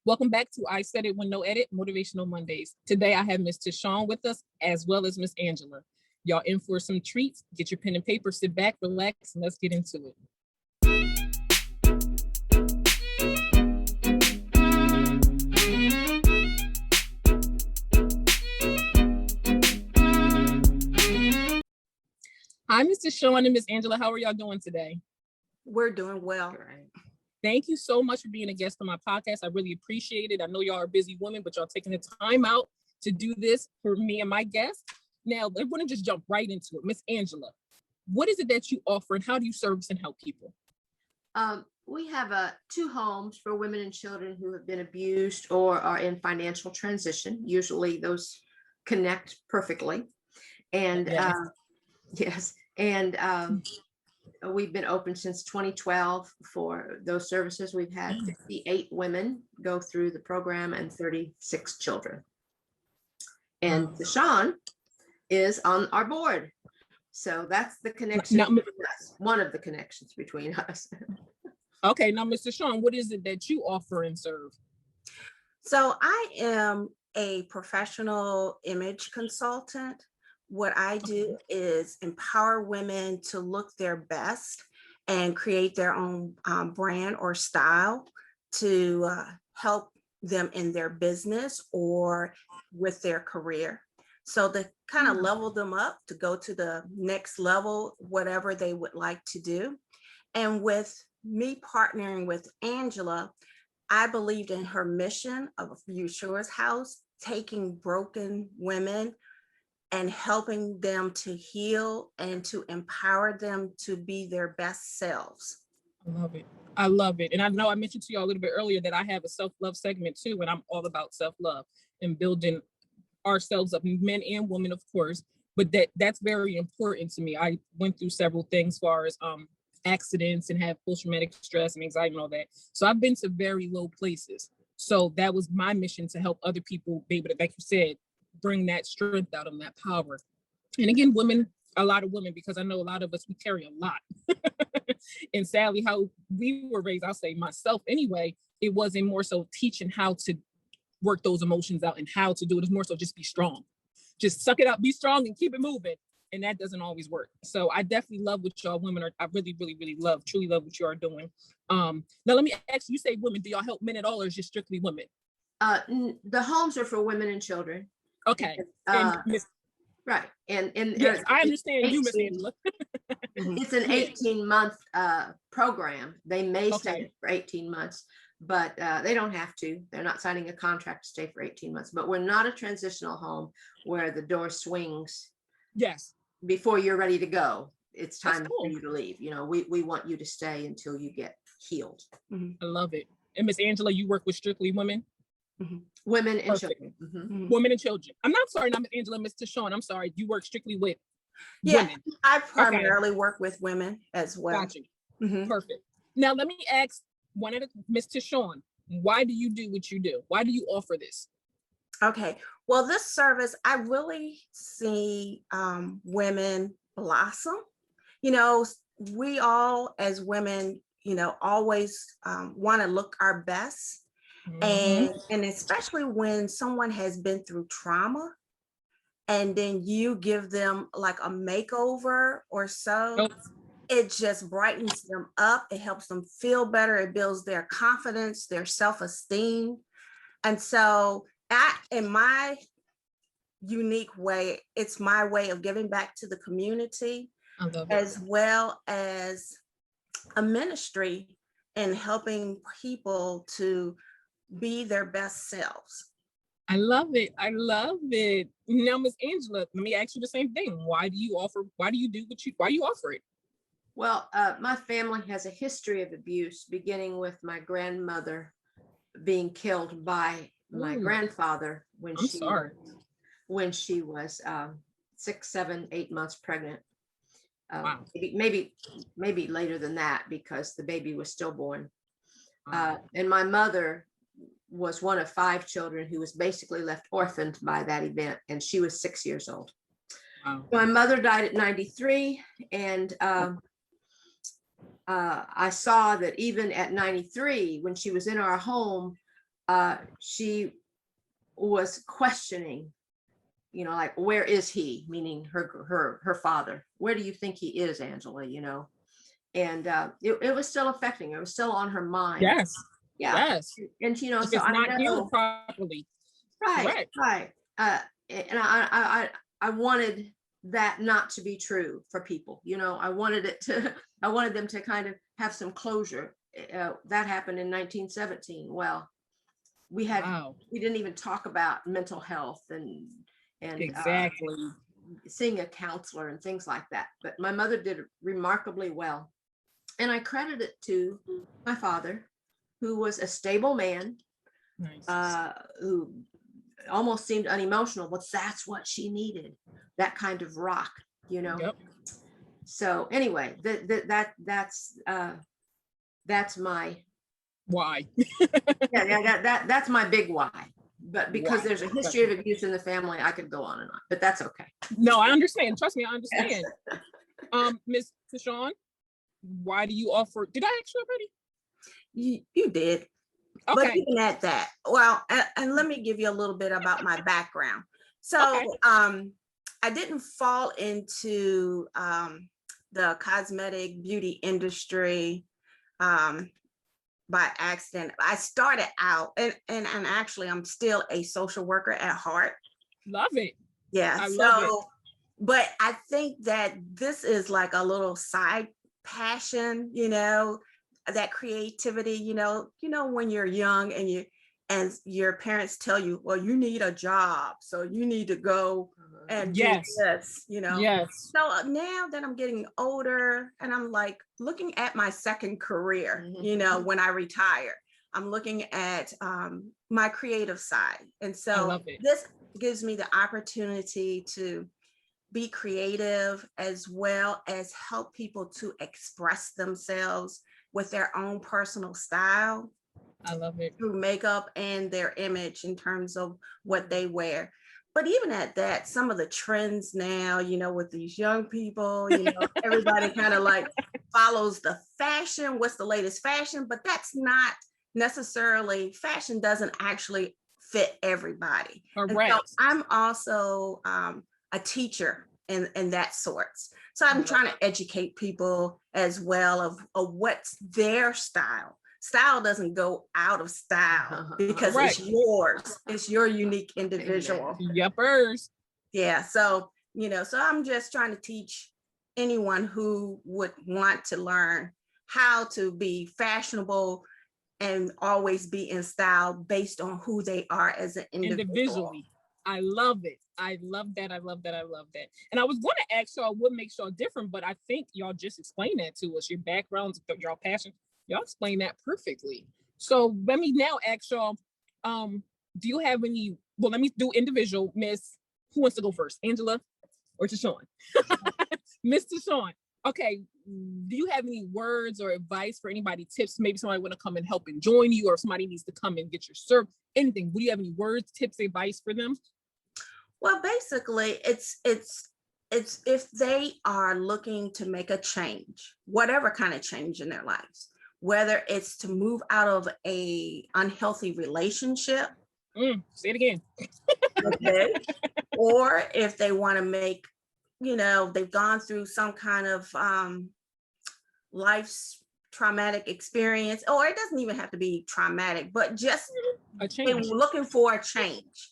Welcome back to I Said It When No Edit, Motivational Mondays. Today I have Miss Tishaun with us as well as Miss Angela. Y'all in for some treats. Get your pen and paper, sit back, relax, and let's get into it. Hi, Mr. Tishaun and Miss Angela. How are y'all doing today? We're doing well. Thank you so much for being a guest on my podcast. I really appreciate it. I know y'all are busy women, but y'all taking the time out to do this for me and my guests. Now, I want to just jump right into it. Miss Angela, what is it that you offer and how do you service and help people? We have 2 homes for women and children who have been abused or are in financial transition. Usually those connect perfectly. And yes. And we've been open since 2012 for those services. We've had 58 women go through the program and 36 children. And Tishaun is on our board. So that's the connection between us, one of the connections between us. Okay, now Mr. Tishaun, what is it that you offer and serve? So I am a professional image consultant. What I do is empower women to look their best and create their own brand or style to help them in their business or with their career. So to kind of level them up to go to the next level, whatever they would like to do. And with me partnering with Angela, I believed in her mission of Yeshua's house, taking broken women and helping them to heal and to empower them to be their best selves. I love it. I love it. And I know I mentioned to you all a little bit earlier that I have a self-love segment too, and I'm all about self-love and building ourselves up, men and women, of course, but that's very important to me. I went through several things as far as accidents and have post-traumatic stress and anxiety and all that. So I've been to very low places. So that was my mission, to help other people be able to, like you said, bring that strength out of that power. And again, women, a lot of women, because I know a lot of us, we carry a lot. And sadly, how we were raised, I'll say myself anyway, it wasn't more so teaching how to work those emotions out and how to do it. It's more so just be strong. Just suck it up, be strong and keep it moving. And that doesn't always work. So I definitely love what y'all women are. I really, really, really truly love what you are doing. Now let me ask you, say women, do y'all help men at all or is it strictly women? The homes are for women and children. Okay. Right. And yes, I understand you, Miss Angela. It's an 18-month program. They may stay for 18 months, but they don't have to. They're not signing a contract to stay for 18 months. But we're not a transitional home where the door swings. Yes. Before you're ready to go. It's time for you to leave. You know, we want you to stay until you get healed. I love it. And Miss Angela, you work with strictly women? Women and children. Women and children. I'm not sorry, not Miss Angela, Miss Tishaun. I'm sorry. You work strictly with women. I primarily work with women as well. Got you. Perfect. Now let me ask one of the Miss Tishaun, why do you do what you do? Why do you offer this? Okay. Well, this service, I really see women blossom. You know, we all as women, you know, always want to look our best. And especially when someone has been through trauma and then you give them like a makeover or so, it just brightens them up. It helps them feel better. It builds their confidence, their self-esteem. And so in my unique way, it's my way of giving back to the community as well as a ministry and helping people to be their best selves. I love it. I love it. Now, Miss Angela, let me ask you the same thing. Why do you offer it? Well, my family has a history of abuse, beginning with my grandmother being killed by my grandfather when she was 6, 7, 8 months pregnant. Wow. Maybe later than that because the baby was stillborn. And my mother was one of 5 children who was basically left orphaned by that event, and she was 6 years old. Wow. My mother died at 93, and I saw that even at 93, when she was in our home, she was questioning, you know, like, where is he? Meaning her father. Where do you think he is, Angela? You know, and it was still affecting her. It was still on her mind. Yes. Yeah. Yes. And you know, If so it's I not know. healed properly. Right. Correct. Right. And I wanted that not to be true for people. You know, I wanted it to. I wanted them to kind of have some closure. That happened in 1917. Well, we didn't even talk about mental health and Exactly. seeing a counselor and things like that. But my mother did remarkably well. And I credit it to my father, who was a stable man, Nice. who almost seemed unemotional, but that's what she needed, that kind of rock, you know? Yep. So anyway, that's my Why? that's my big why. But because Why? there's a history of abuse in the family, I could go on and on, but that's okay. No, I understand. Trust me, I understand. Yes. Miss Tishaun, why do you offer? Did I ask you already? You did. Okay. But even at that, well, and let me give you a little bit about my background. So Okay. I didn't fall into the cosmetic beauty industry by accident. I started out, and actually I'm still a social worker at heart. Love it. Yeah. I love it. But I think that this is like a little side passion, you know, that creativity, when you're young and your parents tell you, well, you need a job, so you need to go and do Yes. this, you know. Yes. So now that I'm getting older and I'm like looking at my second career, you know, when I retire, I'm looking at my creative side. And I so love it. this gives me the opportunity to be creative as well as help people to express themselves with their own personal style. I love it. Through makeup and their image in terms of what they wear. But even at that, some of the trends now, you know, with these young people, you know, everybody kind of like follows the fashion, what's the latest fashion, but that's not necessarily, fashion doesn't actually fit everybody. Correct. And so I'm also a teacher in that sorts. So I'm trying to educate people as well of what's their style. Style doesn't go out of style because it's yours. It's your unique individual. Yuppers. Yeah. So, you know, so I'm just trying to teach anyone who would want to learn how to be fashionable and always be in style based on who they are as an individual. Individually. I love it. I love that. I love that. I love that. And I was going to ask y'all what makes y'all different, but I think y'all just explained that to us. Your backgrounds, your passion, y'all explained that perfectly. So let me now ask y'all, do you have any, well, let me do individual. Miss, who wants to go first? Angela or Tishaun? Miss Tishaun. Okay, do you have any words or advice for anybody, tips? Maybe somebody want to come and help and join you, or if somebody needs to come and get your service, anything. Do you have any words, tips, advice for them? Well, basically, it's if they are looking to make a change, whatever kind of change in their lives, whether it's to move out of a unhealthy relationship, say it again. okay, or if they want to make, you know, they've gone through some kind of life's traumatic experience, or it doesn't even have to be traumatic, but just a change. Looking for a change,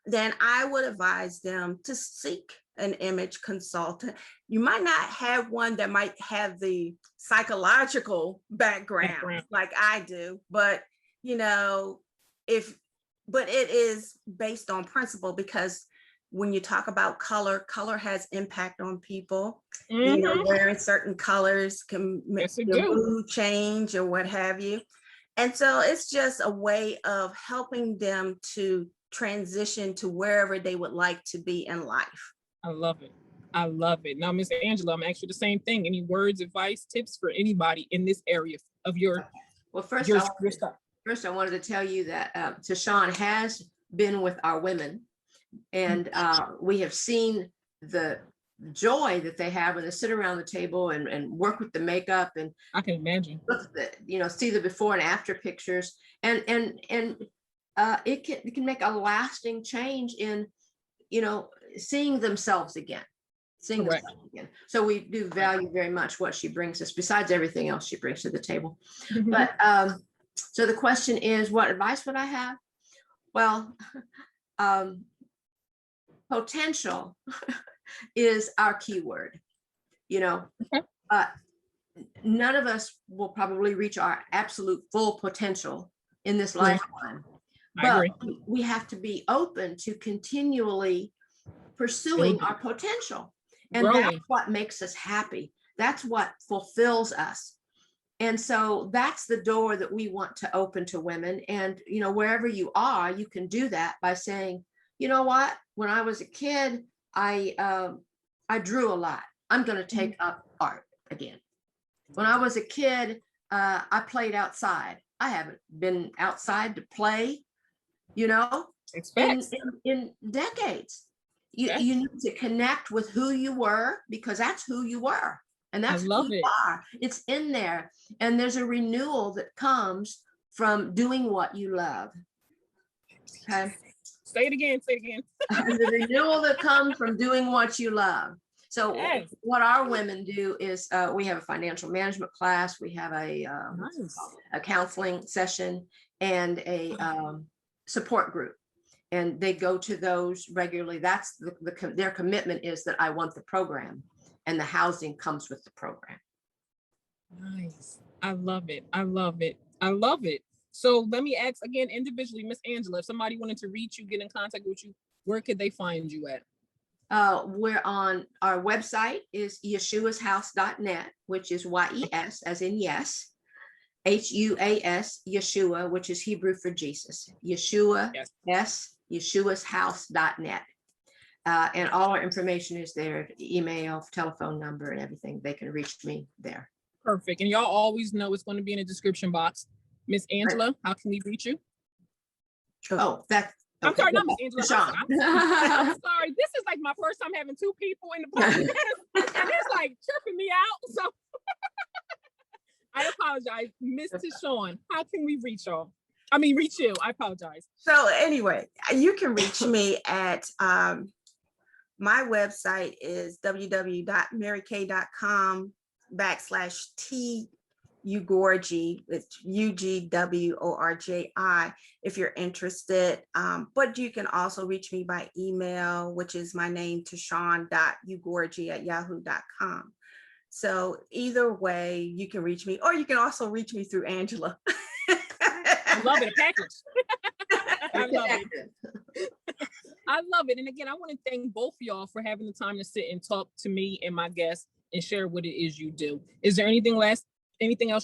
then I would advise them to seek an image consultant. You might not have one that might have the psychological background like I do, but you know, but it is based on principle, because when you talk about color has impact on people. You know, wearing certain colors can make your mood change or what have you. And so it's just a way of helping them to transition to wherever they would like to be in life. I love it. I love it. Now, Miss Angela, I'm actually the same thing. Any words, advice, tips for anybody in this area of your, well, first I wanted to tell you that Tishaun has been with our women, and we have seen the joy that they have when they sit around the table and work with the makeup, and I can imagine, you know, see the before and after pictures, and it can make a lasting change in, seeing themselves again. Correct. So we do value very much what she brings us, besides everything else she brings to the table. But so the question is, what advice would I have? Well, potential is our key word. None of us will probably reach our absolute full potential in this lifetime, but we have to be open to continually pursuing our potential. And that's what makes us happy. That's what fulfills us. And so that's the door that we want to open to women. And, wherever you are, you can do that by saying, you know what, when I was a kid, I drew a lot. I'm going to take up art again. When I was a kid, I played outside. I haven't been outside to play, in decades. You need to connect with who you were, because that's who you were. And that's who you are. It's in there. And there's a renewal that comes from doing what you love. Okay. Say it again. The renewal that comes from doing what you love. So what our women do is we have a financial management class. We have a counseling session and a support group. And they go to those regularly. That's their commitment is that I want the program, and the housing comes with the program. Nice. I love it. So let me ask again individually, Miss Angela, if somebody wanted to reach you, get in contact with you, where could they find you at? We're on our website is yeshuashouse.net, which is YES as in yes, HUAS, Yeshua, which is Hebrew for Jesus. Yeshua, yes, yeshuashouse.net. And all our information is there, email, telephone number, and everything. They can reach me there. Perfect. And y'all always know it's going to be in the description box. Miss Angela, how can we reach you? Oh, that's I'm sorry, not Miss Angela. I'm sorry. This is like my first time having two people in the podcast, and it's like tripping me out. So I apologize. Miss Tishaun, how can we reach y'all? Reach you. I apologize. So anyway, you can reach me at my website is www.marykay.com/T Ugworji, it's UGWORJI if you're interested. But you can also reach me by email, which is my name, Tishaun.ugworji@yahoo.com. So either way, you can reach me, or you can also reach me through Angela. I love it, a package. I love it. I love it. And again, I want to thank both of y'all for having the time to sit and talk to me and my guests and share what it is you do. Is there anything else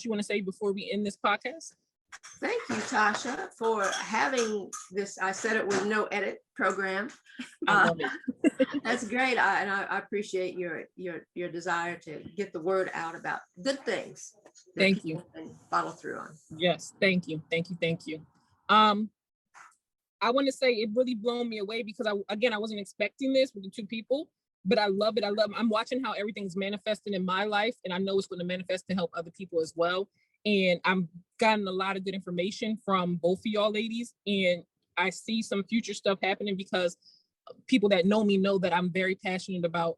you want to say before we end this podcast? Thank you, Tasha, for having this. I said it with no edit program. I love it. That's great. I appreciate your desire to get the word out about good things. Thank you. And follow through on. Yes. Thank you. I want to say it really blown me away because I wasn't expecting this with the two people, but I love it. I'm watching how everything's manifesting in my life, and I know it's going to manifest to help other people as well. And I'm gotten a lot of good information from both of y'all ladies, and I see some future stuff happening because people that know me know that I'm very passionate about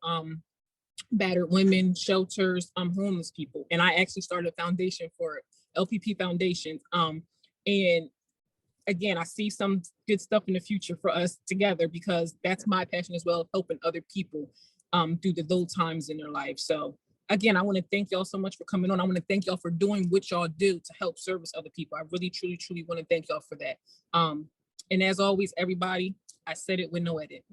battered women, shelters, homeless people. And I actually started a foundation for it, LPP Foundation. And again, I see some good stuff in the future for us together because that's my passion as well, helping other people through the low times in their life. So again, I want to thank y'all so much for coming on. I want to thank y'all for doing what y'all do to help service other people. I really, truly, truly want to thank y'all for that. And as always, everybody, I said it with no edit.